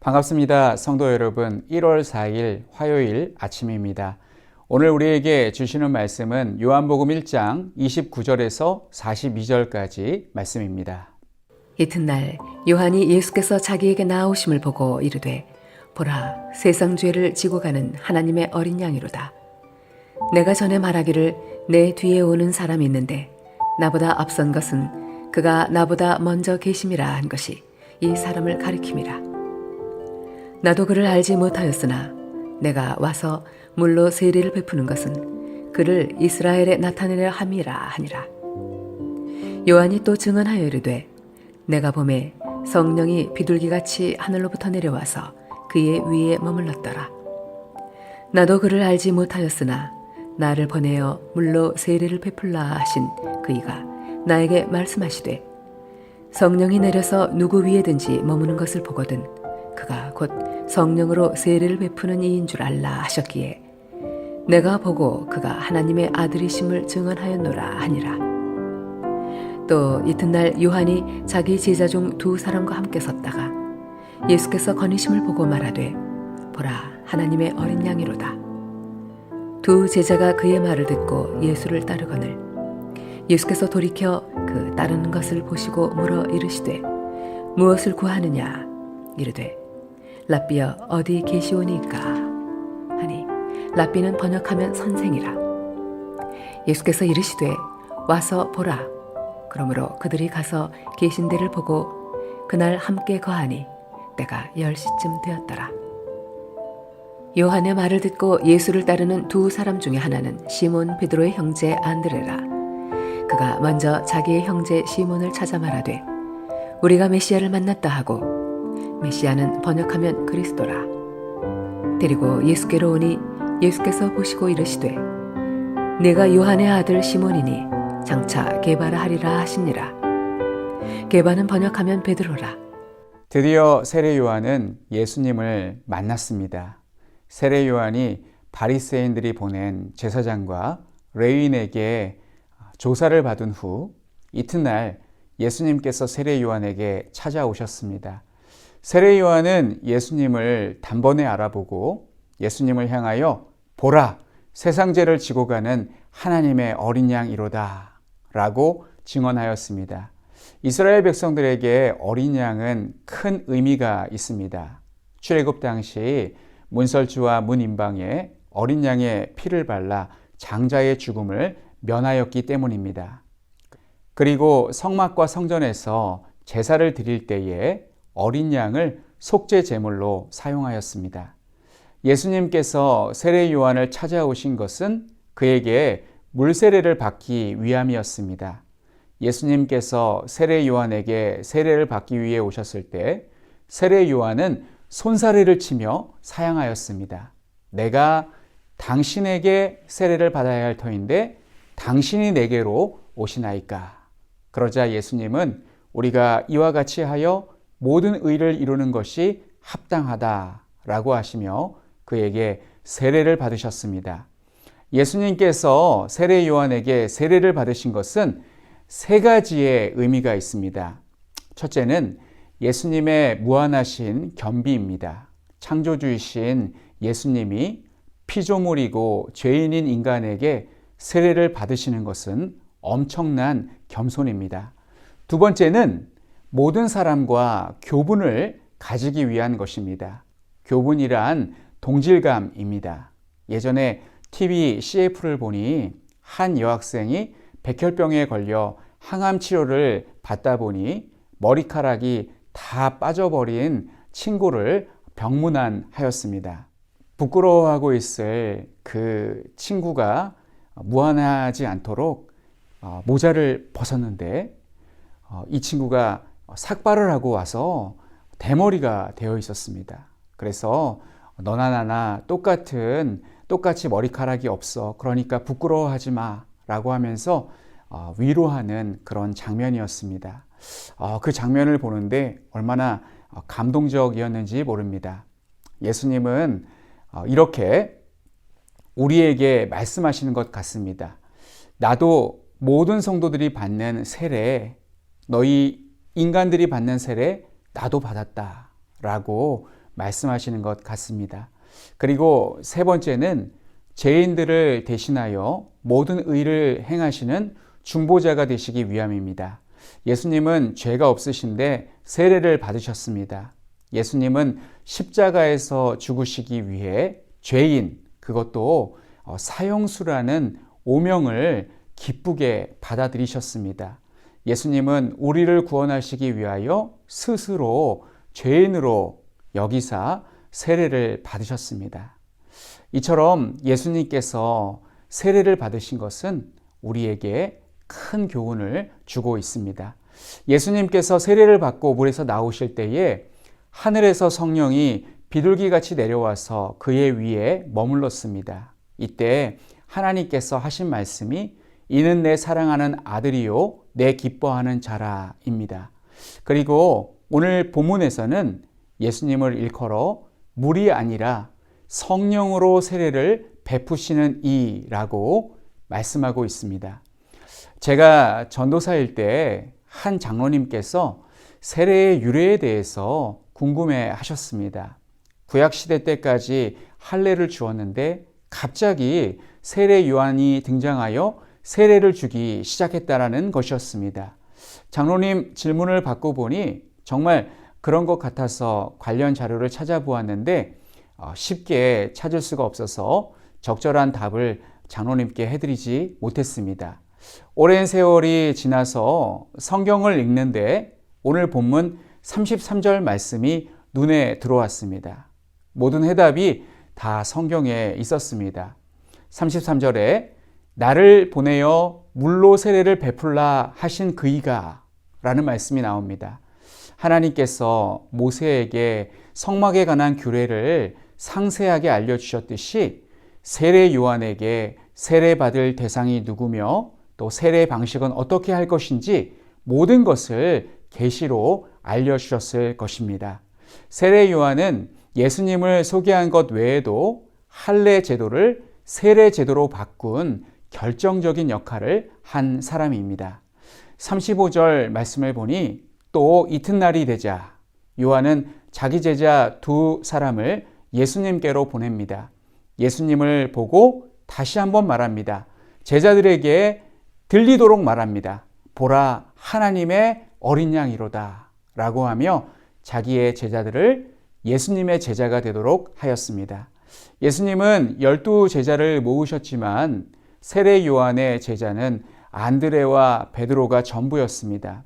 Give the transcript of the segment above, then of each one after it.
반갑습니다. 성도 여러분, 1월 4일 화요일 아침입니다. 오늘 우리에게 주시는 말씀은 요한복음 1장 29절에서 42절까지 말씀입니다. 이튿날 요한이 예수께서 자기에게 나오심을 보고 이르되 보라, 세상 죄를 지고 가는 하나님의 어린 양이로다. 내가 전에 말하기를 내 뒤에 오는 사람이 있는데 나보다 앞선 것은 그가 나보다 먼저 계심이라 한 것이 이 사람을 가리킴이라. 나도 그를 알지 못하였으나 내가 와서 물로 세례를 베푸는 것은 그를 이스라엘에 나타내려 함이라 하니라. 요한이 또 증언하여 이르되 내가 보매 성령이 비둘기같이 하늘로부터 내려와서 그의 위에 머물렀더라. 나도 그를 알지 못하였으나 나를 보내어 물로 세례를 베풀라 하신 그이가 나에게 말씀하시되 성령이 내려서 누구 위에든지 머무는 것을 보거든 그가 곧 성령으로 세례를 베푸는 이인 줄 알라 하셨기에 내가 보고 그가 하나님의 아들이심을 증언하였노라 하니라. 또 이튿날 요한이 자기 제자 중 두 사람과 함께 섰다가 예수께서 거니심을 보고 말하되 보라, 하나님의 어린 양이로다. 두 제자가 그의 말을 듣고 예수를 따르거늘 예수께서 돌이켜 그 따르는 것을 보시고 물어 이르시되 무엇을 구하느냐 이르되 랍비여 어디 계시오니까 하니 랍비는 번역하면 선생이라. 예수께서 이르시되 와서 보라. 그러므로 그들이 가서 계신 데를 보고 그날 함께 거하니 때가 10시쯤 되었더라. 요한의 말을 듣고 예수를 따르는 두 사람 중에 하나는 시몬 베드로의 형제 안드레라. 그가 먼저 자기의 형제 시몬을 찾아 말하되 우리가 메시아를 만났다 하고 메시아는 번역하면 그리스도라. 데리고 예수께로 오니 예수께서 보시고 이르시되 내가 요한의 아들 시몬이니 장차 게바라 하리라 하시니라. 게바는 번역하면 베드로라. 드디어 세례 요한은 예수님을 만났습니다. 세례 요한이 바리새인들이 보낸 제사장과 레위인에게 조사를 받은 후 이튿날 예수님께서 세례 요한에게 찾아오셨습니다. 세례 요한은 예수님을 단번에 알아보고 예수님을 향하여 보라, 세상 죄를 지고 가는 하나님의 어린 양이로다 라고 증언하였습니다. 이스라엘 백성들에게 어린 양은 큰 의미가 있습니다. 출애굽 당시 문설주와 문인방에 어린 양의 피를 발라 장자의 죽음을 면하였기 때문입니다. 그리고 성막과 성전에서 제사를 드릴 때에 어린 양을 속죄 제물로 사용하였습니다. 예수님께서 세례 요한을 찾아오신 것은 그에게 물세례를 받기 위함이었습니다. 예수님께서 세례 요한에게 세례를 받기 위해 오셨을 때 세례 요한은 손사래를 치며 사양하였습니다. 내가 당신에게 세례를 받아야 할 터인데 당신이 내게로 오시나이까. 그러자 예수님은 우리가 이와 같이 하여 모든 의를 이루는 것이 합당하다라고 하시며 그에게 세례를 받으셨습니다. 예수님께서 세례 요한에게 세례를 받으신 것은 세 가지의 의미가 있습니다. 첫째는 예수님의 무한하신 겸비입니다. 창조주이신 예수님이 피조물이고 죄인인 인간에게 세례를 받으시는 것은 엄청난 겸손입니다. 두 번째는 모든 사람과 교분을 가지기 위한 것입니다. 교분이란 동질감입니다. 예전에 TV CF를 보니 한 여학생이 백혈병에 걸려 항암 치료를 받다 보니 머리카락이 다 빠져버린 친구를 병문안하였습니다. 부끄러워하고 있을 그 친구가 무안하지 않도록 모자를 벗었는데 이 친구가 삭발을 하고 와서 대머리가 되어 있었습니다. 그래서 너나 나나 똑같이 머리카락이 없어. 그러니까 부끄러워하지 마 라고 하면서 위로하는 그런 장면이었습니다. 그 장면을 보는데 얼마나 감동적이었는지 모릅니다. 예수님은 이렇게 우리에게 말씀하시는 것 같습니다. 나도 모든 성도들이 받는 세례, 너희 인간들이 받는 세례 나도 받았다 라고 말씀하시는 것 같습니다. 그리고 세 번째는 죄인들을 대신하여 모든 의를 행하시는 중보자가 되시기 위함입니다. 예수님은 죄가 없으신데 세례를 받으셨습니다. 예수님은 십자가에서 죽으시기 위해 죄인, 그것도 사형수라는 오명을 기쁘게 받아들이셨습니다. 예수님은 우리를 구원하시기 위하여 스스로 죄인으로 여기사 세례를 받으셨습니다. 이처럼 예수님께서 세례를 받으신 것은 우리에게 큰 교훈을 주고 있습니다. 예수님께서 세례를 받고 물에서 나오실 때에 하늘에서 성령이 비둘기같이 내려와서 그의 위에 머물렀습니다. 이때 하나님께서 하신 말씀이 이는 내 사랑하는 아들이요 내 기뻐하는 자라입니다. 그리고 오늘 본문에서는 예수님을 일컬어 물이 아니라 성령으로 세례를 베푸시는 이라고 말씀하고 있습니다. 제가 전도사일 때 한 장로님께서 세례의 유래에 대해서 궁금해 하셨습니다. 구약시대 때까지 할례를 주었는데 갑자기 세례 요한이 등장하여 세례를 주기 시작했다라는 것이었습니다. 장로님 질문을 받고 보니 정말 그런 것 같아서 관련 자료를 찾아보았는데 쉽게 찾을 수가 없어서 적절한 답을 장로님께 해드리지 못했습니다. 오랜 세월이 지나서 성경을 읽는데 오늘 본문 33절 말씀이 눈에 들어왔습니다. 모든 해답이 다 성경에 있었습니다. 33절에 나를 보내어 물로 세례를 베풀라 하신 그이가 라는 말씀이 나옵니다. 하나님께서 모세에게 성막에 관한 규례를 상세하게 알려주셨듯이 세례 요한에게 세례받을 대상이 누구며 또 세례 방식은 어떻게 할 것인지 모든 것을 계시로 알려주셨을 것입니다. 세례 요한은 예수님을 소개한 것 외에도 할례 제도를 세례 제도로 바꾼 결정적인 역할을 한 사람입니다. 35절 말씀을 보니 또 이튿날이 되자 요한은 자기 제자 두 사람을 예수님께로 보냅니다. 예수님을 보고 다시 한번 말합니다. 제자들에게 들리도록 말합니다. 보라 하나님의 어린 양이로다 라고 하며 자기의 제자들을 예수님의 제자가 되도록 하였습니다. 예수님은 12 제자를 모으셨지만 세례 요한의 제자는 안드레와 베드로가 전부였습니다.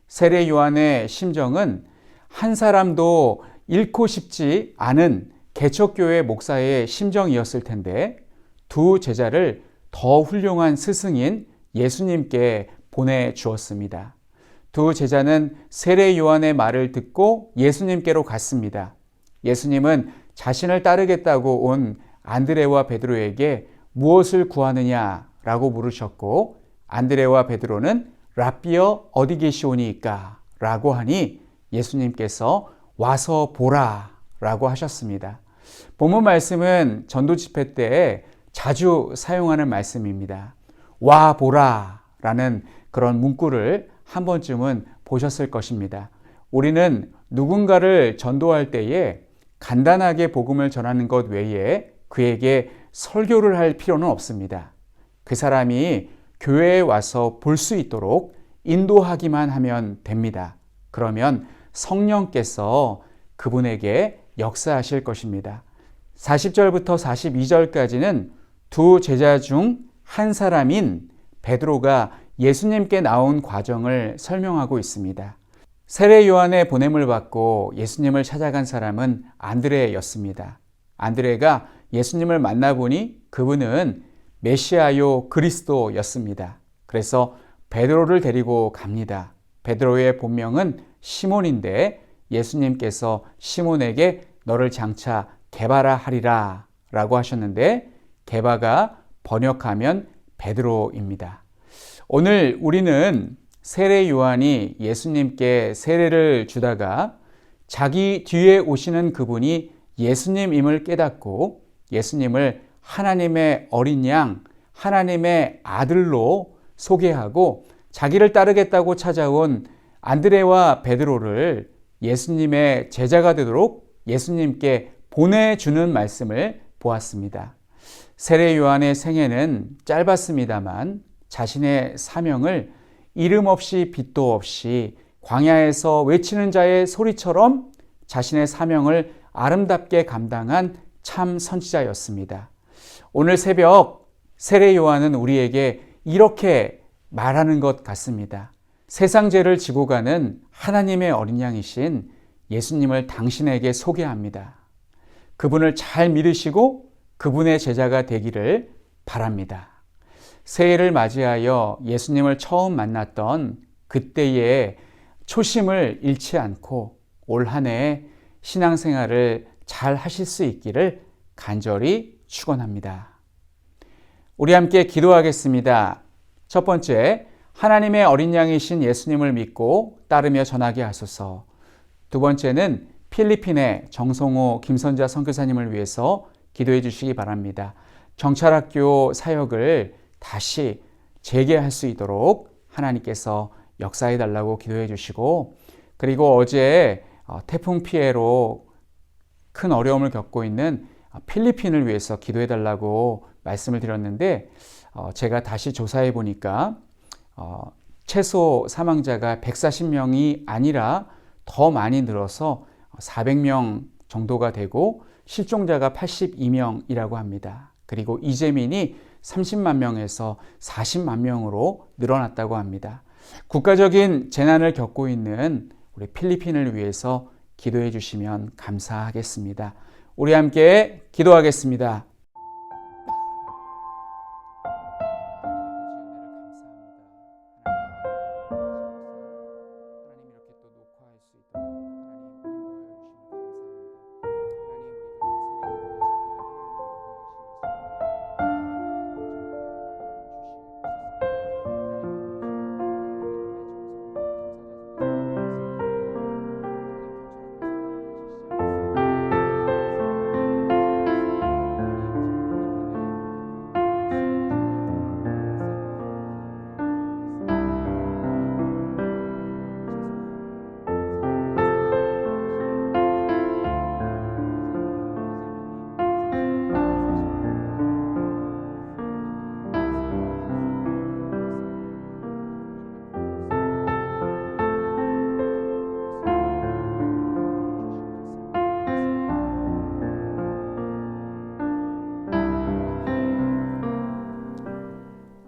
세례 요한의 심정은 한 사람도 잃고 싶지 않은 개척교회 목사의 심정이었을 텐데 두 제자를 더 훌륭한 스승인 예수님께 보내주었습니다. 두 제자는 세례 요한의 말을 듣고 예수님께로 갔습니다. 예수님은 자신을 따르겠다고 온 안드레와 베드로에게 무엇을 구하느냐라고 물으셨고 안드레와 베드로는 랍비여 어디 계시오니이까 라고 하니 예수님께서 와서 보라 라고 하셨습니다. 본문 말씀은 전도 집회 때 자주 사용하는 말씀입니다. 와 보라 라는 그런 문구를 한 번쯤은 보셨을 것입니다. 우리는 누군가를 전도할 때에 간단하게 복음을 전하는 것 외에 그에게 설교를 할 필요는 없습니다. 그 사람이 교회에 와서 볼 수 있도록 인도하기만 하면 됩니다. 그러면 성령께서 그분에게 역사하실 것입니다. 40절부터 42절까지는 두 제자 중 한 사람인 베드로가 예수님께 나온 과정을 설명하고 있습니다. 세례 요한의 보냄을 받고 예수님을 찾아간 사람은 안드레였습니다. 안드레가 예수님을 만나보니 그분은 메시아요 그리스도였습니다. 그래서 베드로를 데리고 갑니다. 베드로의 본명은 시몬인데 예수님께서 시몬에게 너를 장차 게바라 하리라 라고 하셨는데 게바가 번역하면 베드로입니다. 오늘 우리는 세례 요한이 예수님께 세례를 주다가 자기 뒤에 오시는 그분이 예수님임을 깨닫고 예수님을 하나님의 어린 양, 하나님의 아들로 소개하고 자기를 따르겠다고 찾아온 안드레와 베드로를 예수님의 제자가 되도록 예수님께 보내주는 말씀을 보았습니다. 세례 요한의 생애는 짧았습니다만 자신의 사명을 이름 없이 빛도 없이 광야에서 외치는 자의 소리처럼 자신의 사명을 아름답게 감당한 참 선지자였습니다. 오늘 새벽 세례 요한은 우리에게 이렇게 말하는 것 같습니다. 세상 죄를 지고 가는 하나님의 어린 양이신 예수님을 당신에게 소개합니다. 그분을 잘 믿으시고 그분의 제자가 되기를 바랍니다. 새해를 맞이하여 예수님을 처음 만났던 그때의 초심을 잃지 않고 올 한 해 신앙생활을 잘 하실 수 있기를 간절히 축원합니다. 우리 함께 기도하겠습니다. 첫 번째, 하나님의 어린 양이신 예수님을 믿고 따르며 전하게 하소서. 두 번째는 필리핀의 정성호 김선자 선교사님을 위해서 기도해 주시기 바랍니다. 경찰학교 사역을 다시 재개할 수 있도록 하나님께서 역사해 달라고 기도해 주시고, 그리고 어제 태풍 피해로 큰 어려움을 겪고 있는 필리핀을 위해서 기도해 달라고 말씀을 드렸는데, 제가 다시 조사해 보니까 최소 사망자가 140명이 아니라 더 많이 늘어서 400명 정도가 되고 실종자가 82명이라고 합니다. 그리고 이재민이 30만 명에서 40만 명으로 늘어났다고 합니다. 국가적인 재난을 겪고 있는 우리 필리핀을 위해서 기도해 주시면 감사하겠습니다. 우리 함께 기도하겠습니다.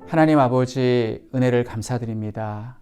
하나님 아버지, 은혜를 감사드립니다.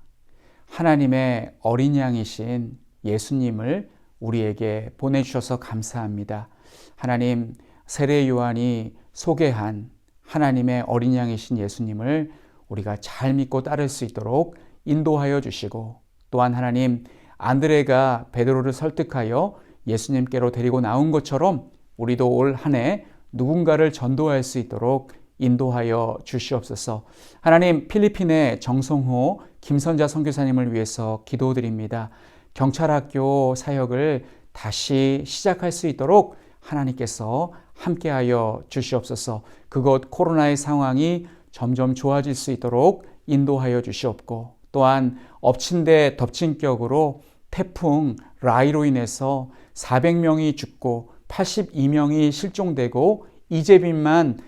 하나님의 어린 양이신 예수님을 우리에게 보내주셔서 감사합니다. 하나님, 세례 요한이 소개한 하나님의 어린 양이신 예수님을 우리가 잘 믿고 따를 수 있도록 인도하여 주시고, 또한 하나님, 안드레가 베드로를 설득하여 예수님께로 데리고 나온 것처럼 우리도 올 한 해 누군가를 전도할 수 있도록 인도하여 주시옵소서. 하나님, 필리핀의 정성호 김선자 선교사님을 위해서 기도드립니다. 경찰학교 사역을 다시 시작할 수 있도록 하나님께서 함께하여 주시옵소서. 그곳 코로나의 상황이 점점 좋아질 수 있도록 인도하여 주시옵고, 또한 엎친 데 덮친 격으로 태풍 라이로 인해서 400명이 죽고 82명이 실종되고 이재민만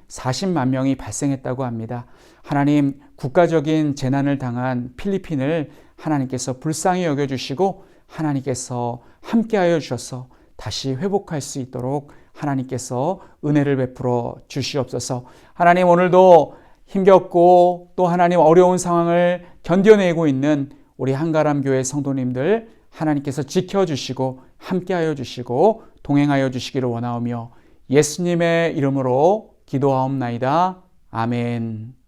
40만 명이 발생했다고 합니다. 하나님, 국가적인 재난을 당한 필리핀을 하나님께서 불쌍히 여겨주시고 하나님께서 함께하여 주셔서 다시 회복할 수 있도록 하나님께서 은혜를 베풀어 주시옵소서. 하나님, 오늘도 힘겹고 또 하나님 어려운 상황을 견뎌내고 있는 우리 한가람 교회 성도님들 하나님께서 지켜주시고 함께하여 주시고 동행하여 주시기를 원하오며 예수님의 이름으로 기도하옵나이다. 아멘.